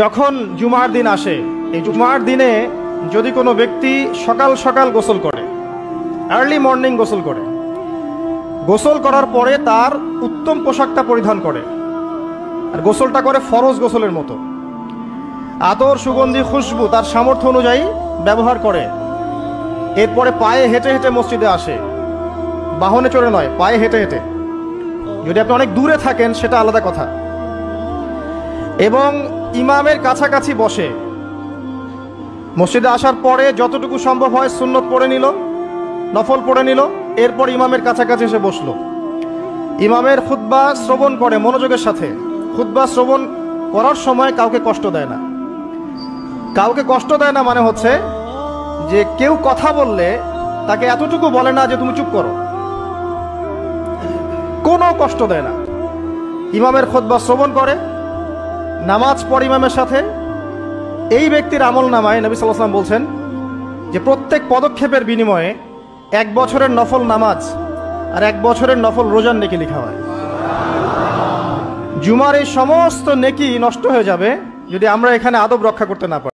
যখন জুমার দিন আসে, এই জুমার দিনে যদি কোনো ব্যক্তি সকাল সকাল গোসল করে, আর্লি মর্নিং গোসল করে, গোসল করার পরে তার উত্তম পোশাকটা পরিধান করে, আর গোসলটা করে ফরজ গোসলের মতো, আতর সুগন্ধি খুশবু তার সামর্থ্য অনুযায়ী ব্যবহার করে, এরপরে পায়ে হেঁটে হেঁটে মসজিদে আসে, বাহনে চড়ে নয়, পায়ে হেঁটে হেঁটে। যদি আপনি অনেক দূরে থাকেন সেটা আলাদা কথা। এবং ইমামের কাছাকাছি বসে, মসজিদে আসার পরে যতটুকু সম্ভব হয় সুন্নত পড়ে নিল, নফল পড়ে নিল, এরপর ইমামের কাছাকাছি এসে বসলো, ইমামের খুতবা শ্রবণ করে মনোযোগের সাথে। খুতবা শ্রবণ করার সময় কাউকে কষ্ট দেয় না। কাউকে কষ্ট দেয় না মানে হচ্ছে যে কেউ কথা বললে তাকে এতটুকু বলে না যে তুমি চুপ করো, কোনো কষ্ট দেয় না। ইমামের খুতবা শ্রবণ করে, নামাজ পড়ে ইমামের সাথে। এই ব্যক্তির আমল নামায় নবী সাল্লাল্লাহু আলাইহি ওয়াসাল্লাম বলছেন যে প্রত্যেক পদক্ষেপের বিনিময়ে 1 বছরের নফল নামাজ আর 1 বছরের নফল রোজার নেকি লেখা হয়। জুমার এই সমস্ত নেকি নষ্ট হয়ে যাবে যদি আমরা এখানে আদব রক্ষা করতে না পারি।